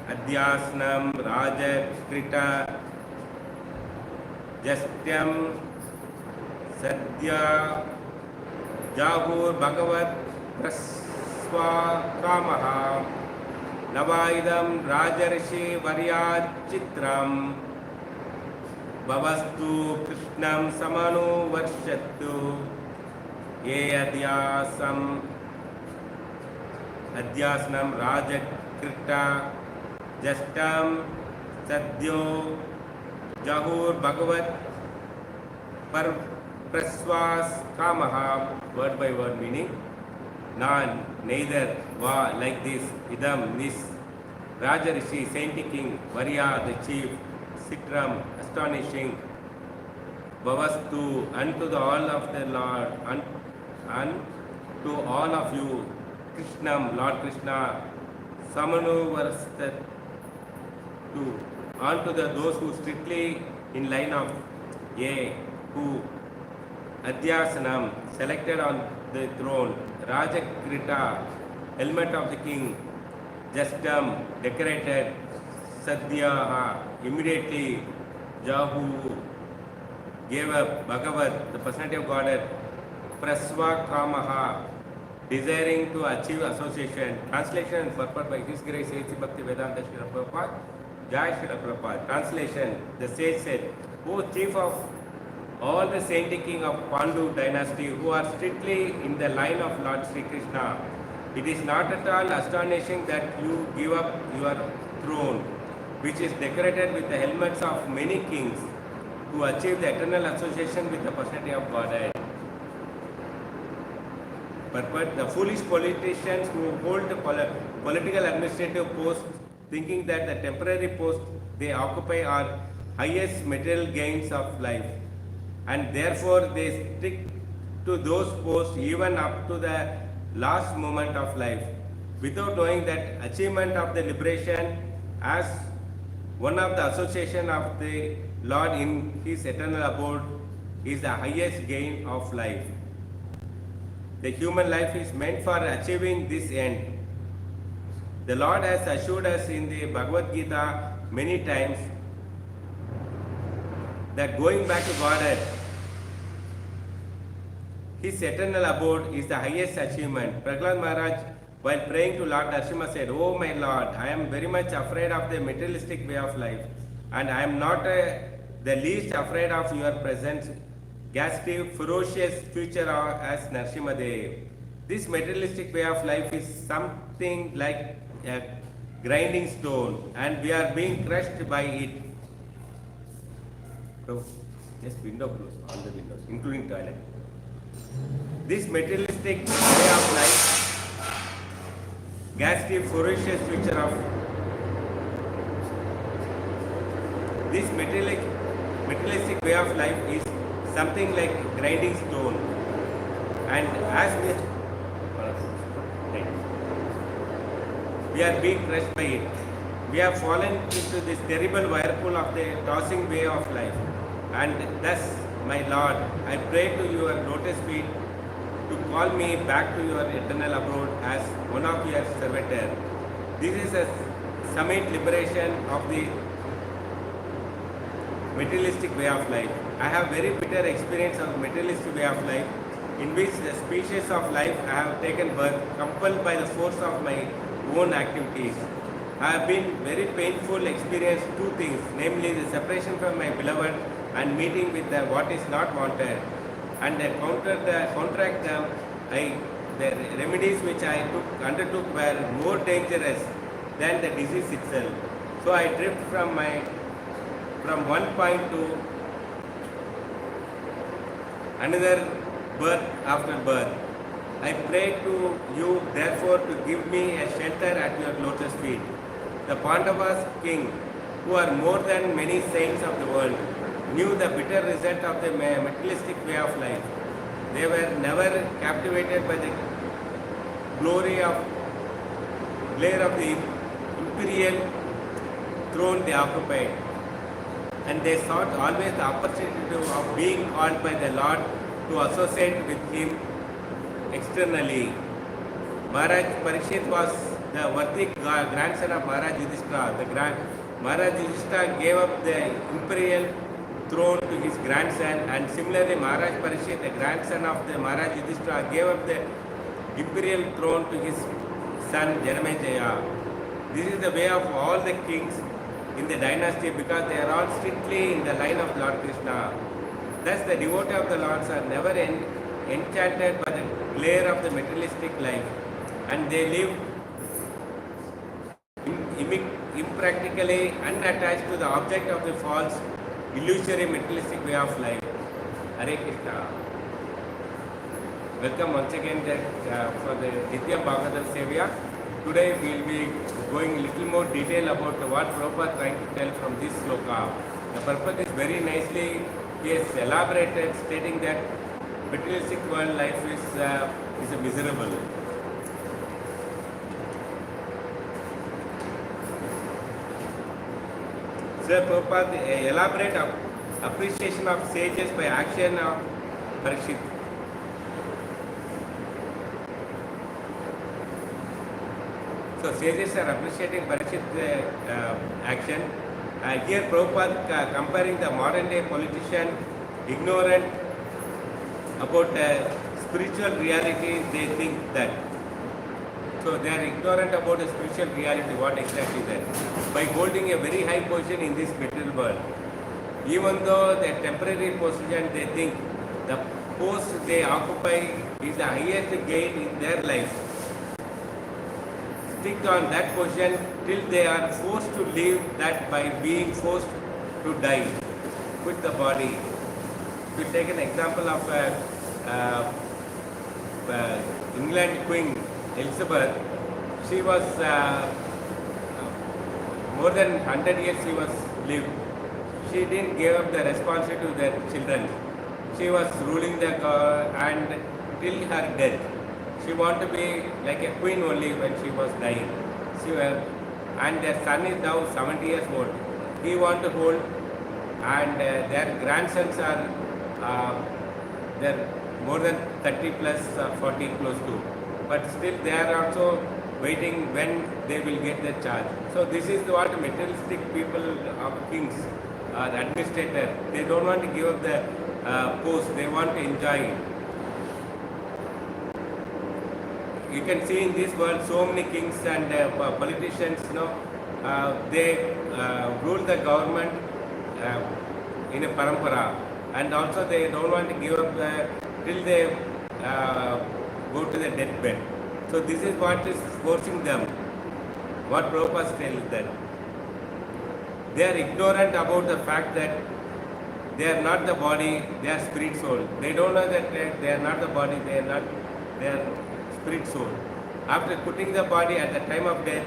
Adhyasnam Rajakrita Jastyam Sadhya Jahur Bhagavat Praswakamaha Navaidam Rajarshi Varyat Chitram Bhavastu Krishnam Samanu Varshatu Ye Adhyasnam Rajakrita Jastam Sadhyo Jahur Bhagavat Praswas Kamaha, word by word meaning, Nan, neither, Va, like this, Idam, this, Raja Rishi, saintly king, Varya, the chief, Sitram, astonishing, Bhavastu, unto the all of the Lord, unto all of you, Krishnam, Lord Krishna, Samanu Varastat, unto those who strictly in line of Ye, who Adhyasanam, selected on the throne, Rajakrita, helmet of the king, Jastam, decorated, Sadhyaha, immediately, Jahu, gave up, Bhagavat, the personality of Godhead, Praswakamaha, desiring to achieve association. Translation and purport by His Grace A.C. Bhakti Vedanta Srila Prabhupada, Jai Srila Prabhupada. Translation, the sage said, O chief of all the saintly king of Pandu dynasty who are strictly in the line of Lord Sri Krishna, it is not at all astonishing that you give up your throne, which is decorated with the helmets of many kings, to achieve the eternal association with the personality of Godhead. But the foolish politicians who hold the political administrative posts, thinking that the temporary posts they occupy are highest material gains of life, and therefore they stick to those posts even up to the last moment of life, without knowing that achievement of the liberation as one of the association of the Lord in His eternal abode is the highest gain of life. The human life is meant for achieving this end. The Lord has assured us in the Bhagavad Gita many times that going back to Godhead, His eternal abode, is the highest achievement. Prahlad Maharaj, while praying to Lord Narasimha, said, "Oh my Lord, I am very much afraid of the materialistic way of life, and I am not the least afraid of your presence, ghastly, ferocious future as Narasimha Dev. This materialistic way of life is something like a grinding stone, and we are being crushed by it." So, just window close, all the windows, including toilet. This materialistic way of life, ghastly, ferocious future of this materialistic way of life is something like grinding stone, and as we are being crushed by it. We have fallen into this terrible whirlpool of the tossing way of life, and thus, my Lord, I pray to your lotus feet to call me back to your eternal abode as one of your servitors. This is a summit liberation of the materialistic way of life. I have very bitter experience of materialistic way of life, in which the species of life I have taken birth, compelled by the force of my own activities. I have been very painful experience two things, namely the separation from my beloved and meeting with what is not wanted. And I counteract them. The remedies which I undertook were more dangerous than the disease itself. So I drift from one point to another, birth after birth. I pray to you, therefore, to give me a shelter at your lotus feet. The Pandavas king, who are more than many saints of the world, knew the bitter result of the materialistic way of life. They were never captivated by the glare of the imperial throne they occupied, and they sought always the opportunity of being called by the Lord to associate with Him externally. Maharaj Parikshit was the worthy grandson of Maharaj Yudhishthira. Maharaj Yudhishthira gave up the imperial throne to his grandson, and similarly Maharaj Parikshit, the grandson of the Maharaj Yudhishthira, gave up the imperial throne to his son Janamejaya. This is the way of all the kings in the dynasty, because they are all strictly in the line of Lord Krishna. Thus the devotees of the Lords are never enchanted by the glare of the materialistic life, and they live impractically unattached to the object of the false, illusory, materialistic way of life. Hare Krishna. Welcome once again for the Nitya Bhagavatam Sevya. Today we will be going a little more detail about what Prabhupada is trying to tell from this sloka. The purpose is very nicely, he has elaborated, stating that materialistic world life is a miserable. Sir Prabhupada elaborate appreciation of sages by action of Parikshit. So sages are appreciating Parikshit's action. Here Prabhupada comparing the modern day politician, ignorant about spiritual reality, they think that. So they are ignorant about the spiritual reality, what exactly that. By holding a very high position in this material world. Even though the temporary position, they think the post they occupy is the highest gain in their life. Stick on that position till they are forced to leave that by being forced to die with the body. We take an example of England Queen Elizabeth. She was more than 100 years she was lived. She didn't give up the responsibility to their children. She was ruling the and till her death. She wanted to be like a queen only when she was dying. And their son is now 70 years old. He wants to hold, and their grandsons are they're more than 30 plus 40 close to. But still they are also waiting when they will get the charge. So this is what materialistic people of kings or administrators, they don't want to give up the post, they want to enjoy it. You can see in this world so many kings and politicians, they rule the government in a parampara, and also they don't want to give up till they go to the deathbed. So this is what is forcing them. What Prabhupada tells that they are ignorant about the fact that they are not the body, they are spirit soul. They don't know that they are not the body, they are spirit soul. After putting the body at the time of death,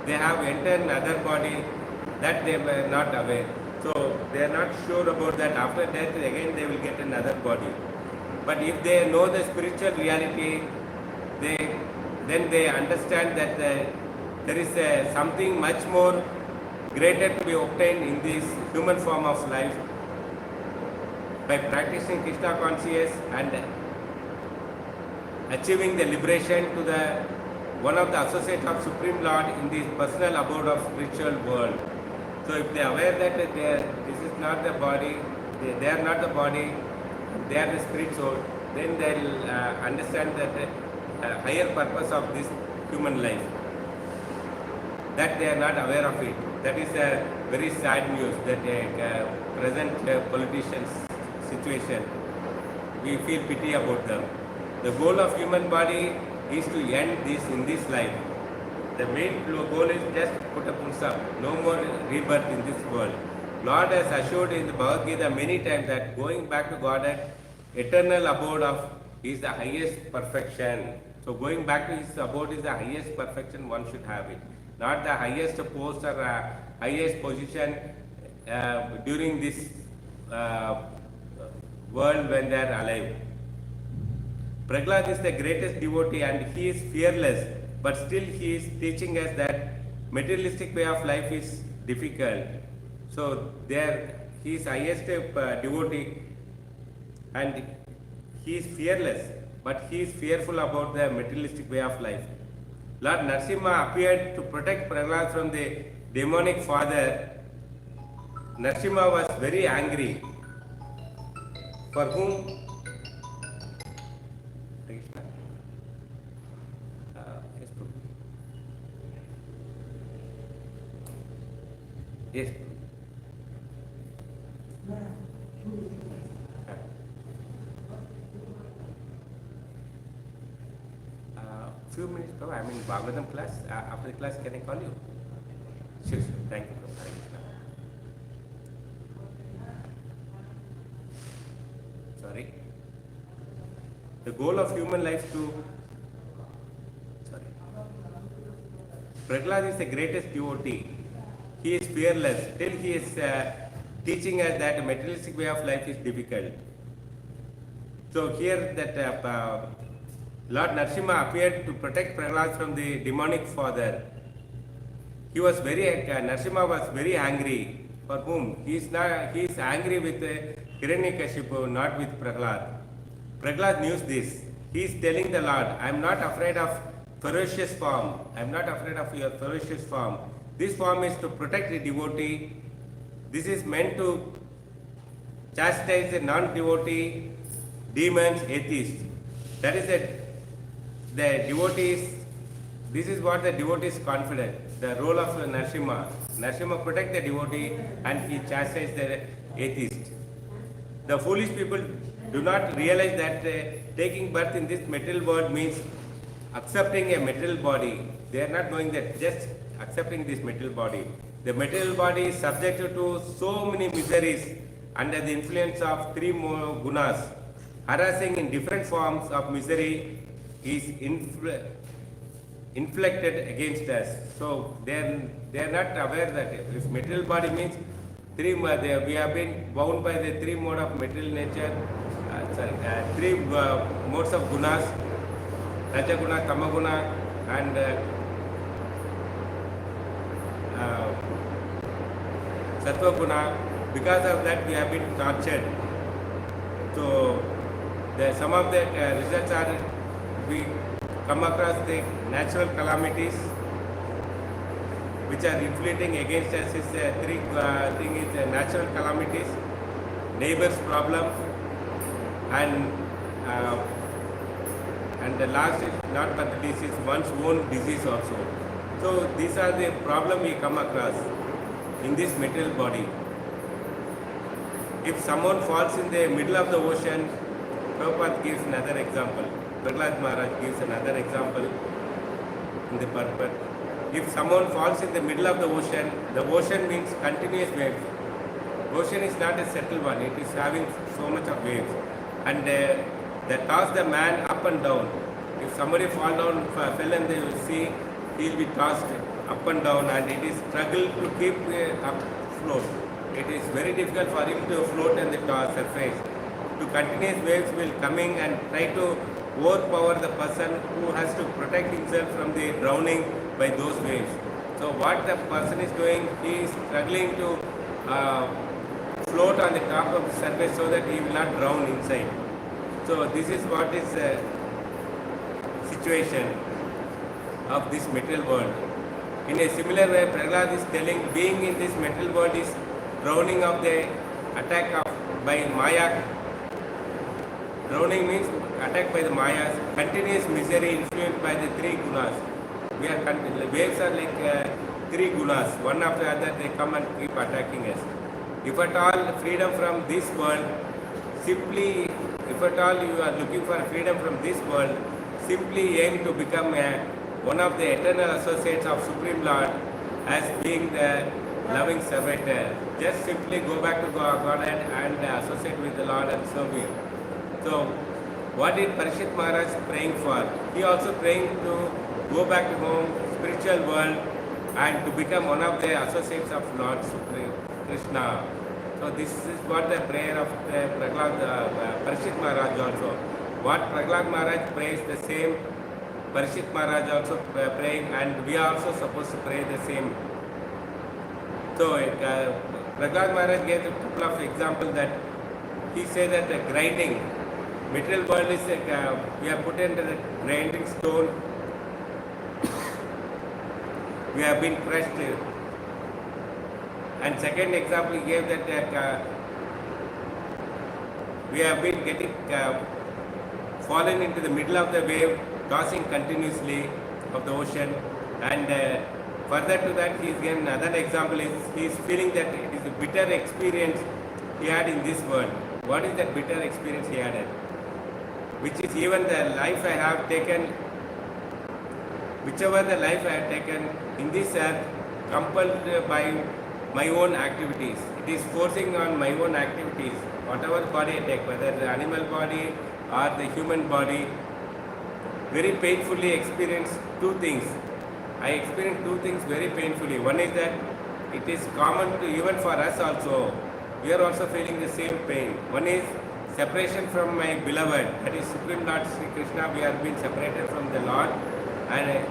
they have entered another body that they were not aware. So they are not sure about that. After death, again they will get another body. But if they know the spiritual reality, then they understand that there is something much more greater to be obtained in this human form of life. By practicing Krishna consciousness and achieving the liberation to the one of the associates of Supreme Lord in the personal abode of spiritual world. So if they are aware that this is not the body, they are not the body, they are the spirit soul, then they will understand that higher purpose of this human life. That they are not aware of it. That is a very sad news that present politicians' situation. We feel pity about them. The goal of human body is to end this in this life. The main goal is just put a full stop. No more rebirth in this world. Lord has assured in the Bhagavad Gita many times that going back to Godhead, eternal abode of is the highest perfection. So going back to his abode is the highest perfection one should have it. Not the highest post or highest position during this world when they are alive. Prahlad is the greatest devotee and he is fearless, but still he is teaching us that materialistic way of life is difficult. So he is highest devotee and he is fearless, but he is fearful about the materialistic way of life. Lord Narasimha appeared to protect Prahlad from the demonic father. Narasimha was very angry. For whom? Yes. Few minutes, Prabhu. I'm in Bhagavatam class. After the class, can I call you? Sure, sure. Thank you, Prabhu. Hare Krishna. Sorry. The goal of human life to. Sorry. Prahlad is the greatest devotee. He is fearless. Still, he is teaching us that a materialistic way of life is difficult. So here that Lord Narasimha appeared to protect Prahlad from the demonic father. He was Narasimha was very angry. For whom? He is angry with Hiranyakashipu, not with Prahlad. Prahlad knew this. He is telling the Lord, I am not afraid of ferocious form. I am not afraid of your ferocious form. This form is to protect the devotee. This is meant to chastise the non-devotee, demons, atheists. That is the devotees. This is what the devotee is confident. The role of Narasimha. Narasimha protect the devotee and he chastises the atheist. The foolish people do not realize that taking birth in this material world means accepting a material body. They are not knowing that just accepting this material body. The material body is subjected to so many miseries under the influence of three more gunas. Harassing in different forms of misery is inflicted against us. So they are not aware that if material body means we have been bound by the three mode of material nature, three modes of gunas, Rajaguna, Tamaguna and Sattva Guna. Because of that we have been tortured. So some of the results are we come across the natural calamities which are inflicting against us is three thing is natural calamities, neighbor's problem, and the last is not but the disease, one's own disease also. So these are the problem we come across in this material body. If someone falls in the middle of the ocean, Prabhupada gives another example. Prahlad Maharaj gives another example in the purport. If someone falls in the middle of the ocean means continuous waves. Ocean is not a settled one, it is having so much of waves. And they toss the man up and down. If somebody fell in the sea, he will be tossed up and down and it is struggle to keep afloat. It is very difficult for him to float on the surface. To continuous waves will coming and try to overpower the person who has to protect himself from the drowning by those waves. So what the person is doing, he is struggling to float on the top of the surface so that he will not drown inside. So this is what is situation of this material world. In a similar way, Prahlad is telling being in this material world is drowning of the attack by Maya. Drowning means attacked by the Mayas, continuous misery influenced by the three gunas. Waves are like three gunas, one after the other they come and keep attacking us. If at all freedom from this world, if at all you are looking for freedom from this world, simply aim to become one of the eternal associates of Supreme Lord as being the loving servitor. Just simply go back to Godhead and associate with the Lord and serve Him. So, what did Parikshit Maharaj praying for? He also praying to go back to home, spiritual world, and to become one of the associates of Lord Supreme Krishna. So this is what the prayer of Parikshit Maharaj also. What Prahlad Maharaj prays, the same Parikshit Maharaj also praying, and we are also supposed to pray the same. So Prahlad Maharaj gave a couple of examples that he said that the grinding, material world is like we are put into the grinding stone we have been crushed. And second example he gave that we have been getting fallen into the middle of the wave, tossing continuously of the ocean. And further to that, he is given another example is he is feeling that it is a bitter experience he had in this world. What is that bitter experience he had? Which is even the life I have taken, whichever the life I have taken in this earth, compelled by my own activities. It is forcing on my own activities, whatever body I take, whether the animal body or the human body. Very painfully experience two things. I experienced two things very painfully. One is that it is common to even for us also. We are also feeling the same pain. One is separation from my beloved, that is Supreme Lord Sri Krishna. We are being separated from the Lord and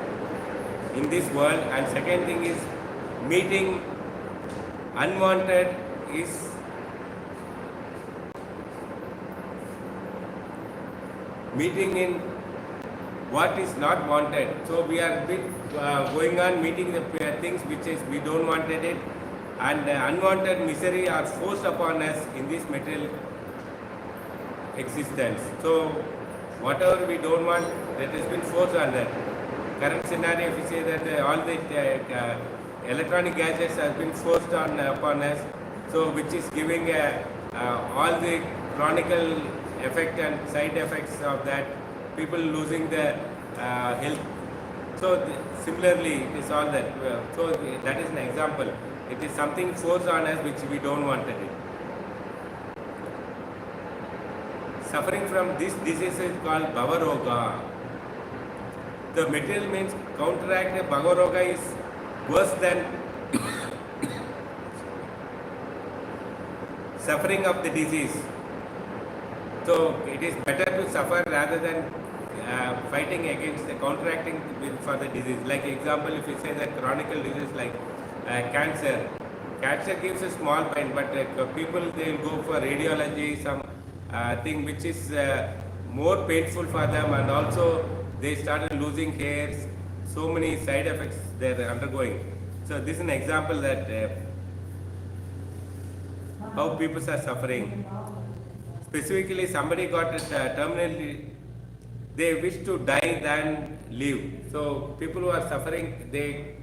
in this world. And second thing is meeting unwanted is meeting in what is not wanted. So we are going on meeting the things which is we don't wanted it, and unwanted misery are forced upon us in this material existence. So whatever we don't want, that has been forced on that. Current scenario, if you say that all the electronic gadgets have been forced on upon us, so which is giving all the chronicle effect and side effects of that, people losing their health. So similarly, it is all that. So that is an example. It is something forced on us which we don't want it. Suffering from this disease is called Bhavaroga. The material means counteract the Bhavaroga is worse than suffering of the disease. So it is better to suffer rather than fighting against the counteracting for the disease. Like example, if you say that chronic disease like cancer. Cancer gives a small pain, but people they will go for radiology, some thing which is more painful for them, and also they started losing hairs. So many side effects they are undergoing. So this is an example that how people are suffering. Specifically, somebody got a terminal. They wish to die than live. So people who are suffering, they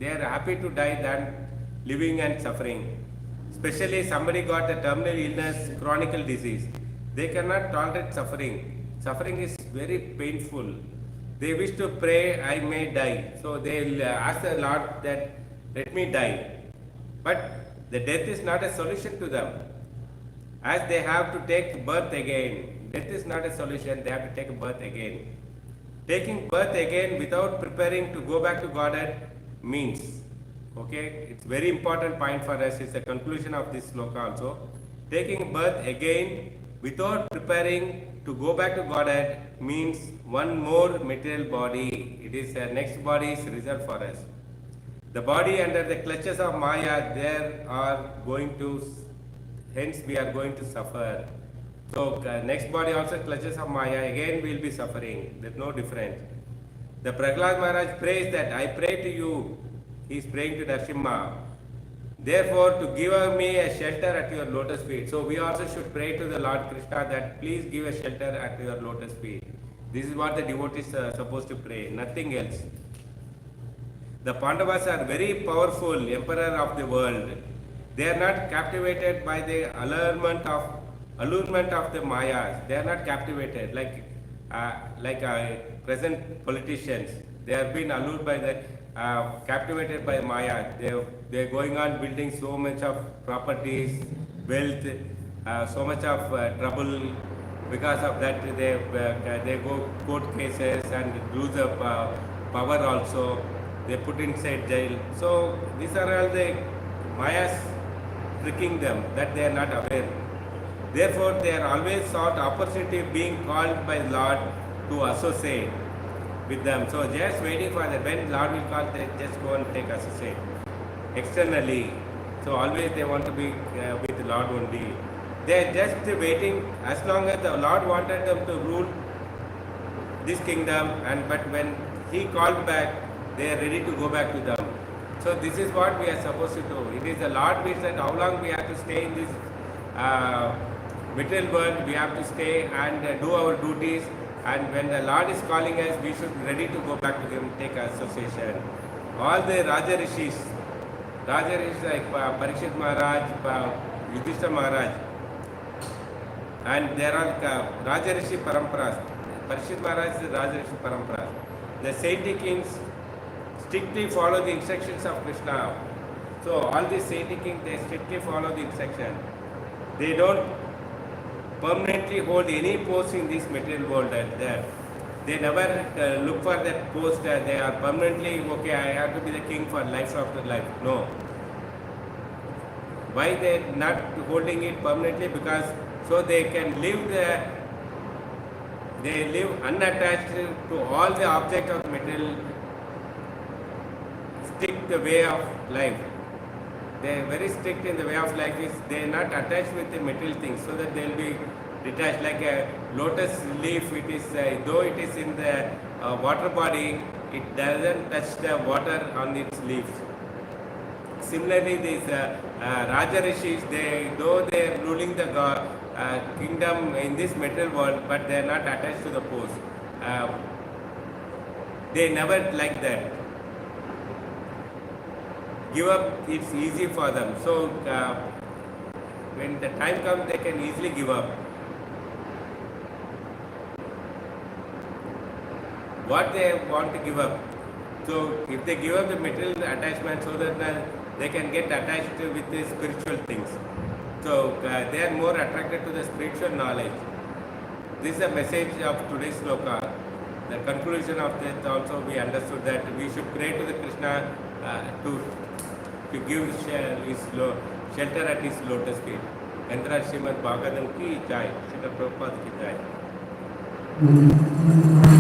are happy to die than living and suffering. Especially somebody got a terminal illness, chronic disease. They cannot tolerate suffering. Suffering is very painful. They wish to pray, I may die. So they will ask the Lord that let me die. But the death is not a solution to them. As they have to take birth again. Death is not a solution, they have to take birth again. Taking birth again without preparing to go back to Godhead means, okay, it's very important point for us, it's the conclusion of this sloka also. Taking birth again without preparing to go back to Godhead means one more material body. It is next body is reserved for us. The body under the clutches of Maya, there are going to, hence we are going to suffer. So next body also clutches of Maya, again we will be suffering. There is no difference. The Prahlad Maharaj prays that I pray to you. He is praying to Narasimha. Therefore, to give me a shelter at your lotus feet. So we also should pray to the Lord Krishna that please give a shelter at your lotus feet. This is what the devotees are supposed to pray, nothing else. The Pandavas are very powerful, emperor of the world. They are not captivated by the allurement of the Mayas. They are not captivated like present politicians. They have been allured by the captivated by Maya. They are going on building so much of properties, wealth, so much of trouble. Because of that, they go court cases and lose the power also. They put inside jail. So these are all the Mayas tricking them that they are not aware. Therefore, they are always sought opportunity being called by Lord to associate with them. So just waiting for the when Lord will call, they just go and take associate externally. So always they want to be with the Lord only. They are just waiting as long as the Lord wanted them to rule this kingdom, but when He called back, they are ready to go back to them. So this is what we are supposed to do. It is the Lord wills that how long we have to stay in this material world, we have to stay and do our duties. And when the Lord is calling us, we should be ready to go back to Him, take association. All the Raja Rishis like Parikshit Maharaj, Yudhishthira Maharaj, and there are Raja Rishi Paramparas. Parikshit Maharaj is Raja Rishi Paramparas. The saintly kings strictly follow the instructions of Krishna. So all these saintly kings, they strictly follow the instruction. They don't permanently hold any post in this material world. They never look for that post. They are permanently, okay, I have to be the king for life after life. No. Why they are not holding it permanently? Because so they can live they live unattached to all the object of material, strict the way of life. They are very strict in the way of life. Is they are not attached with the material things, so that they will be detached like a lotus leaf. It is though it is in the water body, it doesn't touch the water on its leaves. Similarly, these Raja Rishis, though they are ruling the kingdom in this material world, but they are not attached to the post. They never like that. Give up, it's easy for them. So when the time comes, they can easily give up. What they want to give up. So if they give up the material attachment, so that they can get attached with the spiritual things. So they are more attracted to the spiritual knowledge. This is the message of today's sloka. The conclusion of this also we understood that we should pray to the Krishna to give shelter at his lotus feet. Endra Srimad Bhagavatam ki jai, Srila Prabhupada ki jai.